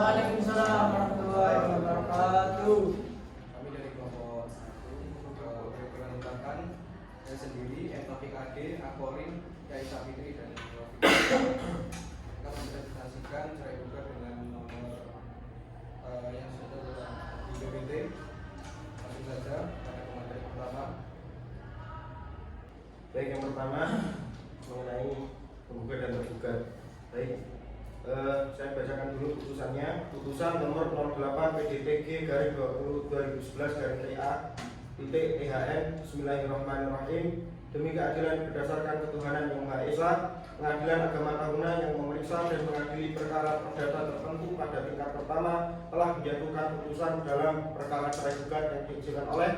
Waalaikumsalam warahmatullahi wabarakatuh. Kami dari kelompok 1 berkelanjutan saya sendiri, Taufik Ade, Akorin, Kiai Sapitri dan kita mempresentasikan cerai buka dengan nomor yang sudah di BBT. Langsung saja pada materi pertama. Baik, yang pertama mengenai penggugat dan tergugat. Baik, saya bacakan dulu putusannya. Putusan nomor 08 PDTG/2011/TA THN. Bismillahirrahmanirrahim. Demi keadilan berdasarkan ketuhanan yang Maha Esa, Pengadilan Agama Taruna yang memeriksa dan mengadili perkara perdata tertentu pada tingkat pertama telah menjatuhkan putusan dalam perkara cerai gugat yang diajukan oleh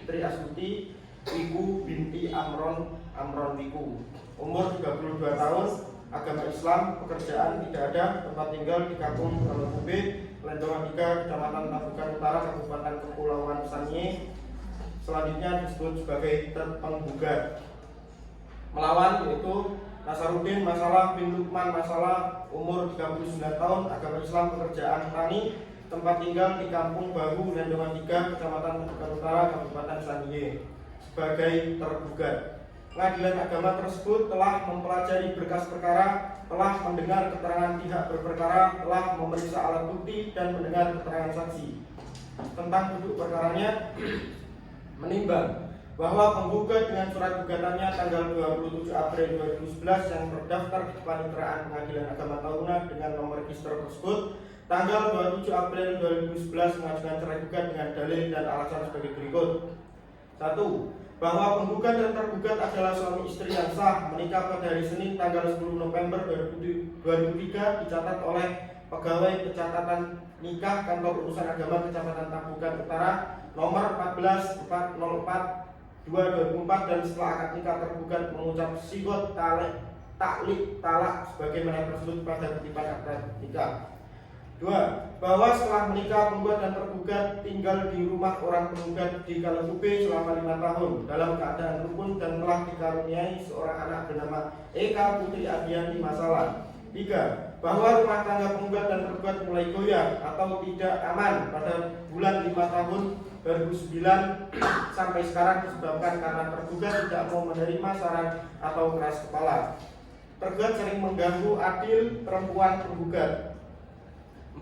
Tri Astuti Wiku binti Amron Wiku, umur 32 tahun, agama Islam, pekerjaan tidak ada, tempat tinggal di Kampung Kalong B, Lendongan 3, Kecamatan Tabukan Utara, Kabupaten Kepulauan Sangihe. Selanjutnya disebut sebagai terpenggugat. Melawan yaitu Nasaruddin Masalah bin Lukman Masalah, umur 39 tahun, agama Islam, pekerjaan tani, tempat tinggal di Kampung Bahu, Lendongan 3, Kecamatan Tabukan Utara, Kabupaten Sangihe, sebagai tergugat. Pengadilan agama tersebut telah mempelajari berkas perkara, telah mendengar keterangan pihak berperkara, telah memeriksa alat bukti dan mendengar keterangan saksi. Tentang duduk perkaranya, menimbang bahwa penggugat dengan surat gugatannya tanggal 27 April 2011 yang terdaftar di Paniteraan Pengadilan Agama Taruna dengan nomor register tersebut tanggal 27 April 2011 mengajukan cerai gugat dengan dalil dan alasan sebagai berikut. 1. Bahwa penggugat dan tergugat adalah suami istri yang sah, menikah pada hari Senin tanggal 10 November 2003, dicatat oleh Pegawai Pencatatan Nikah Kantor Urusan Agama Kecamatan Tabukan Utara nomor 14/04/2004, dan setelah akad nikah tergugat mengucap sigot taklik talak sebagaimana tersebut pada kutipan akad nikah. 2. Bahwa setelah menikah penggugat dan tergugat tinggal di rumah orang penggugat di Kalekupe selama 5 tahun dalam keadaan rukun dan telah dikaruniai seorang anak bernama Eka Putri Adianti Masalah. 3. Bahwa rumah tangga penggugat dan tergugat mulai goyah atau tidak aman pada bulan 5 tahun 2009 sampai sekarang disebabkan karena tergugat tidak mau menerima saran atau keras kepala. Tergugat sering mengganggu adil perempuan penggugat.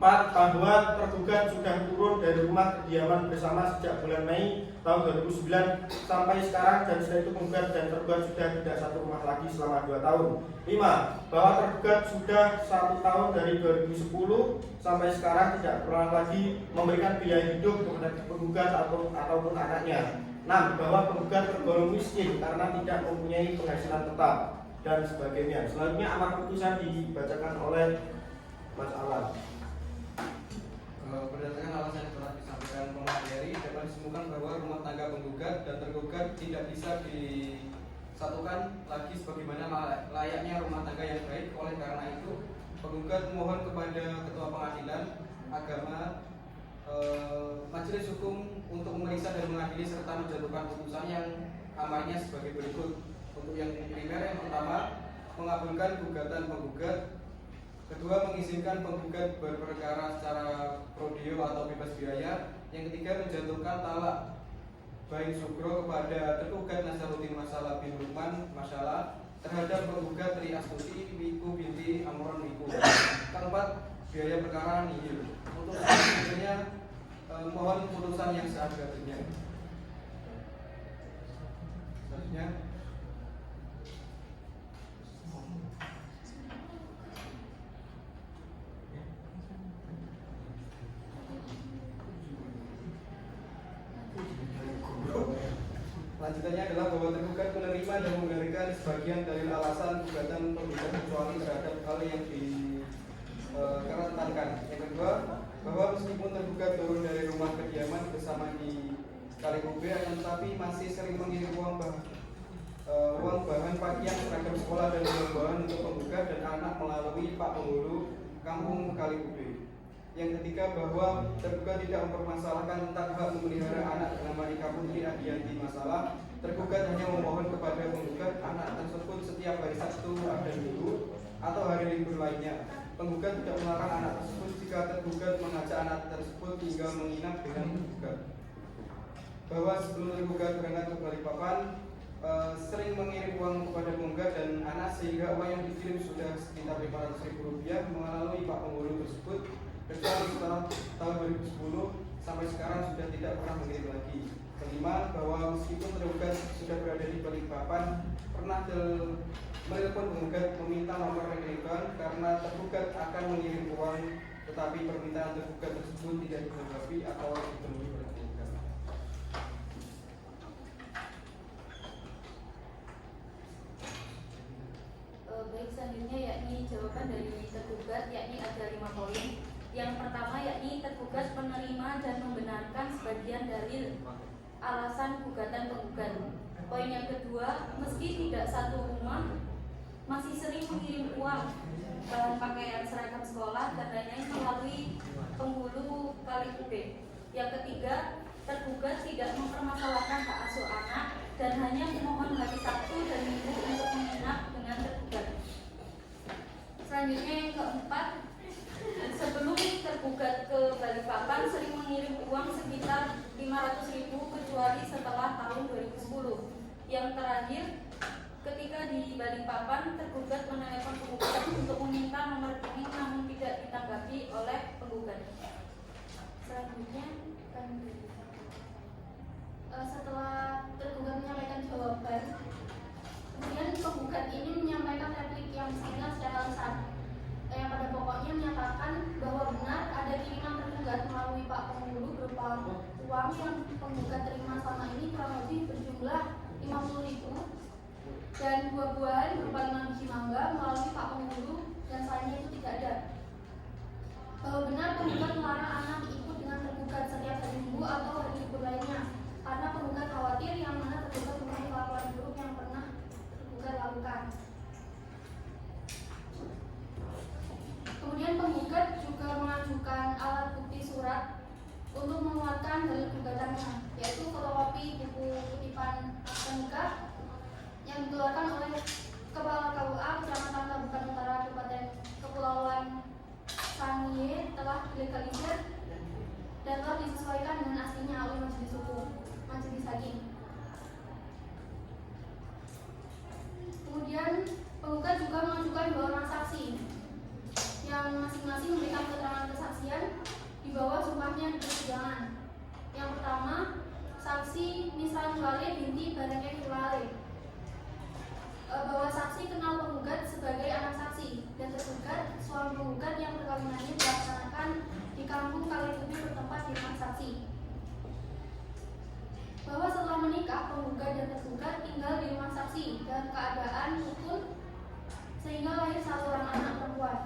4. Bahwa tergugat sudah turun dari rumah kediaman bersama sejak bulan Mei tahun 2009 sampai sekarang, dan setelah itu penggugat dan tergugat sudah tidak satu rumah lagi selama 2 tahun. 5. Bahwa tergugat sudah 1 tahun dari 2010 sampai sekarang tidak pernah lagi memberikan biaya hidup kepada penggugat ataupun anaknya. 6. Bahwa penggugat tergolong miskin karena tidak mempunyai penghasilan tetap dan sebagainya. Selanjutnya amar putusan dibacakan oleh Mas Alan. Berdasarkan alasan yang telah disampaikan pemateri, dapat disimpulkan bahwa rumah tangga penggugat dan tergugat tidak bisa disatukan lagi sebagaimana layaknya rumah tangga yang baik. Oleh karena itu, penggugat mohon kepada Ketua Pengadilan Agama Majelis Hukum untuk memeriksa dan mengadili serta menjatuhkan putusan yang amarnya sebagai berikut. Untuk yang primer, yang pertama, mengabulkan gugatan penggugat. Kedua, mengizinkan penggugat berperkara secara prodeo atau bebas biaya. Yang ketiga, menjatuhkan talak bain sugro kepada tergugat Nasaruddin Masalah bin Lukman Masalah terhadap penggugat Tri Astuti Wiku binti Amron Wiku. Keempat, biaya perkara nihil. Untuk selanjutnya, mohon putusan yang seadil-adilnya. Selanjutnya, lanjutannya adalah bahwa tergugat menerima dan memberikan sebagian dari alasan gugatan penggugat kecuali terhadap hal yang dikerentankan. Yang kedua, bahwa meskipun tergugat turun dari rumah kediaman bersama di Kalekupe, tetapi masih sering mengirim uang bahan pakaian, seragam sekolah dan bahan untuk penggugat dan anak melalui Pak Penghulu Kampung Kalekupe. Yang ketiga, bahwa tergugat tidak mempermasalahkan tentang hak memelihara anak bernama Eka Putri Adianti Masalah. Tergugat hanya memohon kepada penggugat anak tersebut setiap hari Sabtu dan Minggu atau hari libur lainnya. Penggugat tidak melarang anak tersebut jika tergugat mengajak anak tersebut tinggal menginap dengan tergugat. Bahwa sebelum tergugat berangkat ke Balikpapan, sering mengirim uang kepada penggugat dan anak sehingga uang yang dikirim sudah sekitar Rp500.000 melalui Pak Penghulu tersebut. Kecuali setelah tahun 2010 sampai sekarang sudah tidak pernah mengirim lagi. Kelima, bahwa meskipun tergugat sudah berada di Balikpapan, pernah menelpon penggugat meminta nomor rekening bank karena tergugat akan mengirim uang, tetapi permintaan tergugat tersebut tidak ditanggapi atau dipenuhi oleh penggugat. Baik, selanjutnya yakni jawaban dari tergugat, yakni ada 5 poin. Yang pertama yakni tergugat menerima dan membenarkan sebagian dalil alasan gugatan penggugat. Poin yang kedua, meski tidak satu rumah, masih sering mengirim uang, bahan pakaian seragam sekolah dan lain-lain melalui Penghulu Kaliube. Yang ketiga, tergugat tidak mempermasalahkan hak asuh anak dan hanya memohon hari Sabtu dan Minggu untuk menginap dengan tergugat. Selanjutnya yang keempat, sebelum tergugat ke Balikpapan sering mengirim uang sekitar Rp500.000 kecuali setelah tahun 2010. Yang terakhir, ketika di Balikpapan tergugat menelepon penggugat untuk meminta nomor rekening namun tidak ditanggapi oleh penggugat. Selanjutnya setelah tergugat menyampaikan jawaban, kemudian penggugat ini menyampaikan replik yang singkat secara lengkap, yang pada pokoknya menyatakan bahwa benar ada kiriman tergugat melalui Pak Penghulu berupa uang yang penggugat terima selama ini kurang lebih berjumlah Rp50.000 dan buah-buahan berupa 5 biji mangga melalui Pak Penghulu dan selainnya itu tidak ada. Bahwa benar penggugat melarang anak ikut dengan tergugat setiap hari Minggu atau hari libur lainnya karena penggugat khawatir yang mana tergugat mempunyai kelakuan buruk yang pernah tergugat lakukan. Kemudian penggugat juga mengajukan alat bukti surat untuk menguatkan dalil gugatannya, yaitu fotokopi buku kutipan akta nikah yang dikeluarkan oleh Kepala KUA Kecamatan Kabupaten Utara Kabupaten Kepulauan Sangihe telah dilegalisir dan telah disesuaikan dengan aslinya oleh Majelis Hakim. Kemudian penggugat juga mengajukan 2 orang saksi yang masing-masing memberikan keterangan kesaksian di bawah sumpahnya di persidangan. Yang pertama, saksi Nisa Nurale binti Barangke Nurale, bahwa saksi kenal penggugat sebagai anak saksi dan tergugat suami penggugat yang perkawinannya dilaksanakan di kampung Kaliube bertempat di rumah saksi. Bahwa setelah menikah penggugat dan tergugat tinggal di rumah saksi dalam keadaan rukun sehingga lahir 1 orang anak perempuan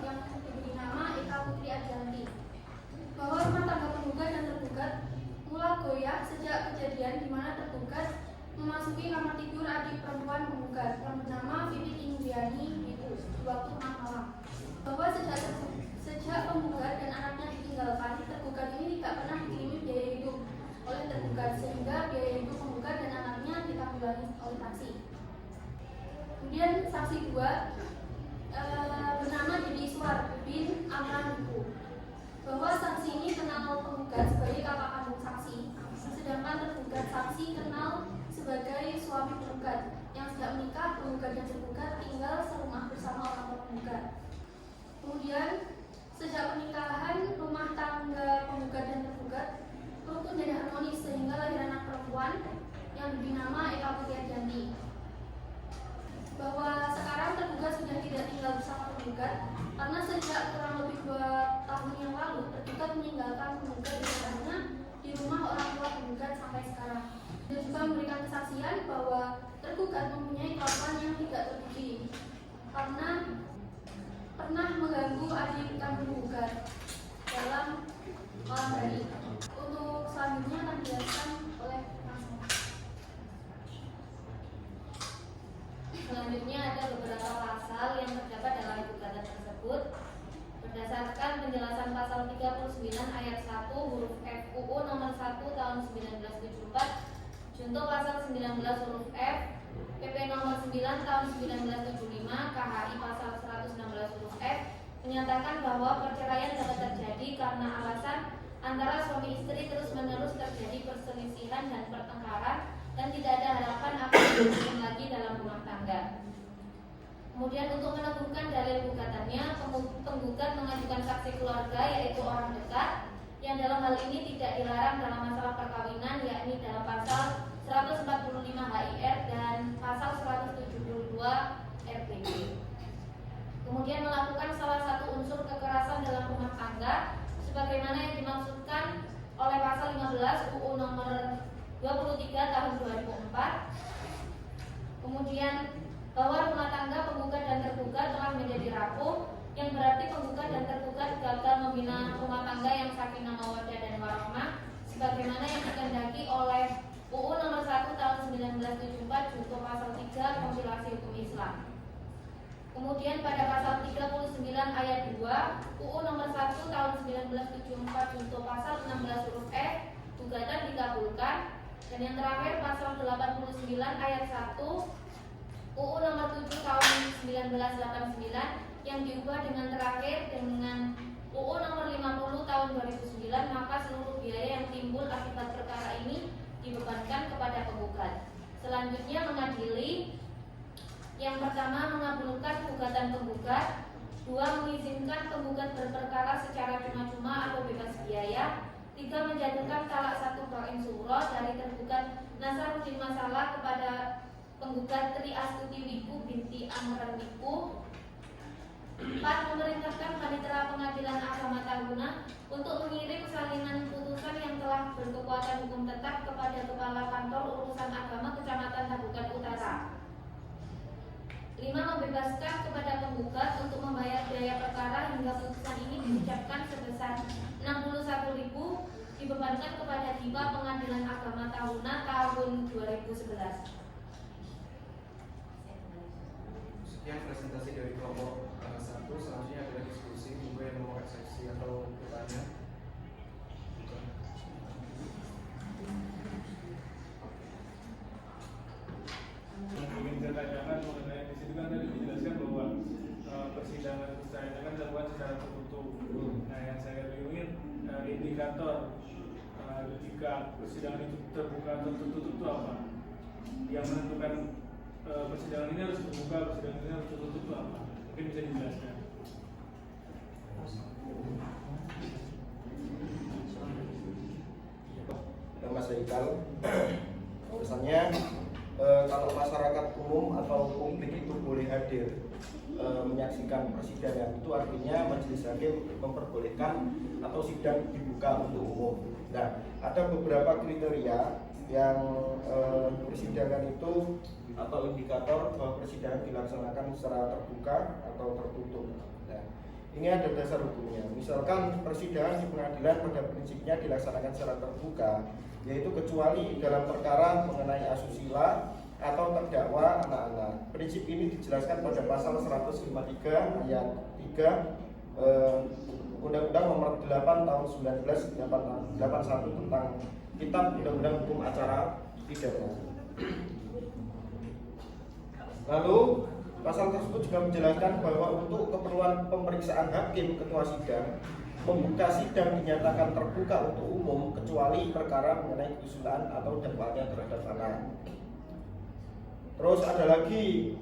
yang diberi nama Eka Putri Adjanti. Bahwa rumah tangga penggugat dan tergugat mulai goyah sejak kejadian di mana tergugat memasuki kamar tidur adik perempuan penggugat yang bernama Vivi Indriani itu di waktu malam. Bahwa sejak penggugat dan anaknya ditinggalkan, tergugat ini tidak pernah dikirimi biaya hidup oleh tergugat sehingga biaya hidup penggugat dan anaknya ditanggulangi oleh saksi. Kemudian saksi 2 bernama Didi Iswar bin Amran Buku, bahwa saksi ini kenal penggugat sebagai kakak kandung saksi, sedangkan tergugat saksi kenal sebagai suami penggugat yang sejak menikah penggugat dan tergugat tinggal serumah bersama orang tua penggugat. Kemudian sejak pernikahan rumah tangga penggugat dan tergugat rukun dan harmonis sehingga lahir anak perempuan yang diberi nama Eka Putri Adjanti. Bahwa sekarang tergugat sudah tidak tinggal bersama penggugat karena sejak kurang lebih 2 tahun yang lalu tergugat meninggalkan penggugat di rumahnya di rumah orang tua penggugat sampai sekarang. Dia juga memberikan kesaksian bahwa tergugat mempunyai kelakuan yang tidak terpuji karena pernah mengganggu adik kandung penggugat dalam malam hari. Untuk selanjutnya akan dijelaskan oleh Mas. Selanjutnya ada beberapa pasal yang terdapat dalam gugatan tersebut. Berdasarkan penjelasan pasal 39 ayat 1 huruf F UU nomor 1 tahun 1974, junto pasal 19 huruf F PP nomor 9 tahun 1975, KHI pasal menyatakan bahwa perceraian dapat terjadi karena alasan antara suami istri terus-menerus terjadi perselisihan dan pertengkaran dan tidak ada harapan akan berhubungan lagi dalam rumah tangga. Kemudian untuk meneguhkan dalil gugatannya, penggugat mengajukan saksi keluarga yaitu orang dekat yang dalam hal ini tidak dilarang dalam masalah perkawinan, yakni dalam pasal 145 HIR dan pasal 172 RPJ. Kemudian melakukan salah satu unsur kekerasan dalam rumah tangga sebagaimana yang dimaksudkan oleh pasal 15 UU nomor 23 tahun 2004. Kemudian bahwa rumah tangga penggugat dan tergugat telah menjadi rapuh, yang berarti penggugat dan tergugat gagal membina rumah tangga yang sakinah mawaddah dan warahmah sebagaimana yang dikehendaki oleh UU nomor 1 tahun 1974 junto pasal 3 kompilasi hukum Islam. Kemudian pada pasal 39 ayat 2 UU nomor 1 tahun 1974 junto pasal 16 huruf F gugatan dikabulkan. Dan yang terakhir pasal 89 ayat 1 UU nomor 7 tahun 1989 yang diubah dengan terakhir dengan UU nomor 50 tahun 2009, maka seluruh biaya yang timbul akibat perkara ini dibebankan kepada penggugat. Selanjutnya mengadili. Yang pertama, mengabulkan gugatan penggugat. Dua, mengizinkan penggugat berperkara secara cuma-cuma atau bebas biaya. Tiga, menjatuhkan talak satu qaim sughra dari tergugat Nasaruddin Masalah kepada penggugat Tri Astuti Wiku binti Amran Wiku. 4. Memerintahkan Panitera Pengadilan Agama Tahuna untuk mengirim salinan putusan yang telah berkekuatan hukum tetap kepada Kepala Kantor Urusan Agama Kecamatan Tabukan Utara. 5. Membebaskan kepada penggugat untuk membayar biaya perkara hingga putusan ini diucapkan sebesar 61.000 dibebankan kepada Dipa Pengadilan Agama Tahuna tahun 2011. Sekian presentasi dari kelompok 1. Selanjutnya adalah diskusi. Mungkin yang mau eksepsi atau bertanya. Ingin saya tanyakan mengenai di situ kan tadi dijelaskan bahwa persidangan perceraian kan dilakukan secara tertutup. Nah, yang saya ingin indikator ketika persidangan itu terbuka atau tertutup itu apa? Yang menentukan persidangan ini harus terbuka, persidangan ini harus tertutup itu apa? Mungkin bisa dijelaskan. Mas Haikal, misalnya kalau masyarakat umum atau publik itu boleh hadir menyaksikan persidangan, itu artinya majelis hakim memperbolehkan atau sidang dibuka untuk umum. Nah, ada beberapa kriteria yang persidangan itu atau indikator bahwa persidangan dilaksanakan secara terbuka atau tertutup. Nah, ini ada dasar hukumnya. Misalkan persidangan di pengadilan pada prinsipnya dilaksanakan secara terbuka, yaitu kecuali dalam perkara mengenai asusila atau terdakwa anak-anak. Prinsip ini dijelaskan pada pasal 153 ayat 3 Undang-Undang Nomor 8 Tahun 1981 tentang Kitab Undang-Undang Hukum Acara Pidana. Lalu pasal tersebut juga menjelaskan bahwa untuk keperluan pemeriksaan hakim ketua sidang, membuka sidang dinyatakan terbuka untuk umum kecuali perkara mengenai keusulan atau dakwaannya terhadap anak. Terus ada lagi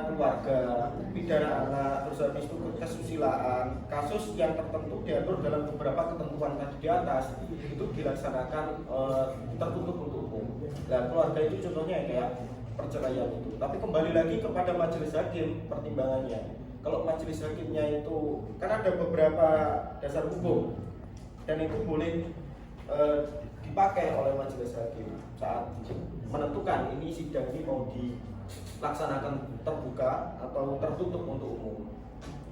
keluarga, pidana anak, terus habis itu kesusilaan, kasus yang tertentu diatur dalam beberapa ketentuan tadi di atas itu dilaksanakan tertutup untuk umum. Nah, keluarga itu contohnya kayak perceraian itu. Tapi kembali lagi kepada majelis hakim pertimbangannya. Kalau majelis hakimnya itu kan ada beberapa dasar hukum dan itu boleh dipakai oleh majelis hakim saat menentukan ini sidang ini mau dilaksanakan terbuka atau tertutup untuk umum.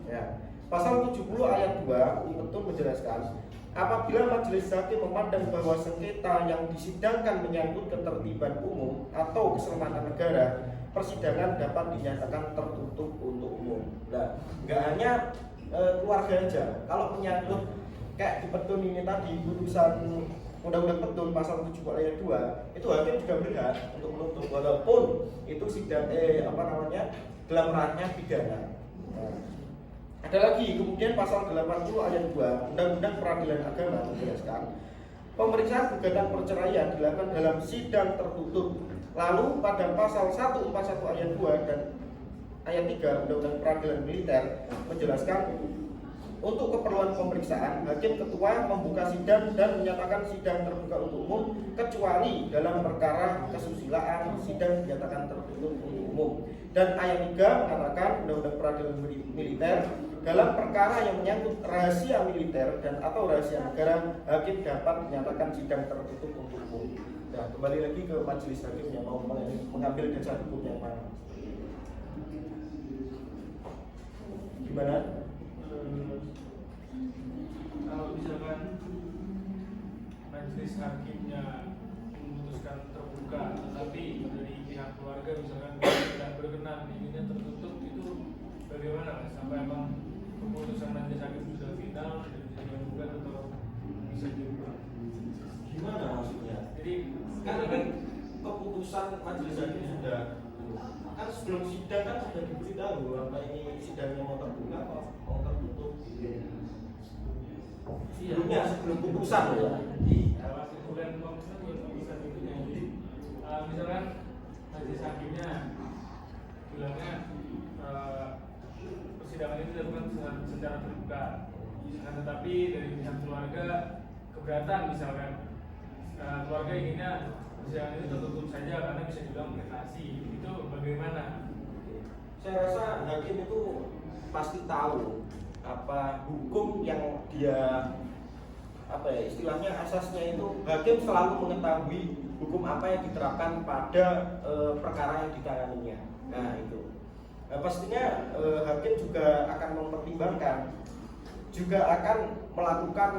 Ya. Pasal 70 ayat 2 betul menjelaskan apabila majelis hakim memandang bahwa sengketa yang disidangkan menyangkut ketertiban umum atau keselamatan negara, persidangan dapat dinyatakan tertutup untuk umum. Nah, nggak hanya keluarga aja. Kalau menyangkut kayak di petun ini tadi putusan Undang-Undang Petun pasal 70 ayat 2, itu hakim juga berhak untuk menuntut walaupun itu sidang dalam ranahnya pidana. Nah, Ada lagi kemudian pasal 80 ayat 2 Undang-Undang Peradilan Agama menjelaskan pemeriksaan gugatan perceraian dilakukan dalam sidang tertutup. Lalu pada pasal 141 ayat 2 dan ayat 3 Undang-Undang Peradilan Militer menjelaskan untuk keperluan pemeriksaan, hakim ketua membuka sidang dan menyatakan sidang terbuka untuk umum kecuali dalam perkara kesusilaan, sidang dinyatakan tertutup untuk umum. Dan ayat 3 mengatakan Undang-Undang Peradilan Militer dalam perkara yang menyangkut rahasia militer dan atau rahasia negara, hakim dapat menyatakan sidang tertutup untuk umum. Nah, kembali lagi ke majelis hakim yang mau mengambil dasar hukum yang mana. Gimana? Kalau misalkan majelis hakimnya memutuskan terbuka, tetapi dari pihak keluarga misalkan tidak berkenan inginnya tertutup, itu bagaimana Mas? Sampai emang keputusan majelis hakim sudah final dan bisa dilakukan atau bisa diubah? Gimana maksudnya? Jadi Kan keputusan majelis hakim sudah, kan sebelum sidang kan sudah diberitahu apa ini sidangnya mau terbuka atau mau tertutup. Sebelum putusan ya. masih bukan keputusan itu jadi misalkan majelis hakimnya bilangnya persidangan ini dilakukan secara terbuka, nah, tetapi dari pihak keluarga keberatan misalkan keluarga inginnya persidangan ini tertutup saja karena bisa juga mengatasi, itu bagaimana? Saya rasa hakim itu pasti tahu apa hukum yang dia istilahnya asasnya itu. Hakim selalu mengetahui hukum apa yang diterapkan pada perkara yang ditanganinya. Nah itu. Nah, pastinya hakim juga akan mempertimbangkan, juga akan melakukan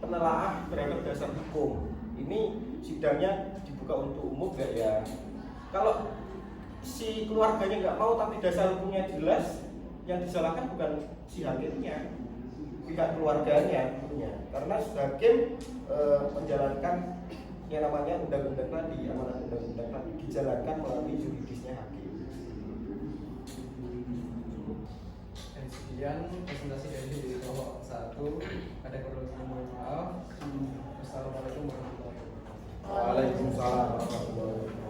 penelaah terhadap dasar hukum. Ini sidangnya dibuka untuk umum nggak ya? Kalau si keluarganya nggak mau tapi dasar hukumnya jelas, yang disalahkan bukan si hakimnya, pihak keluarganya tentunya. Karena hakim menjalankan yang namanya undang-undang tadi, amanat undang-undang tadi dijalankan melalui juridisnya hakim. Dan sekian presentasi dari kelompok 1. Ada kurang lebih mohon maaf. Wassalamualaikum warahmatullahi wabarakatuh. Waalaikumsalam warahmatullahi wabarakatuh.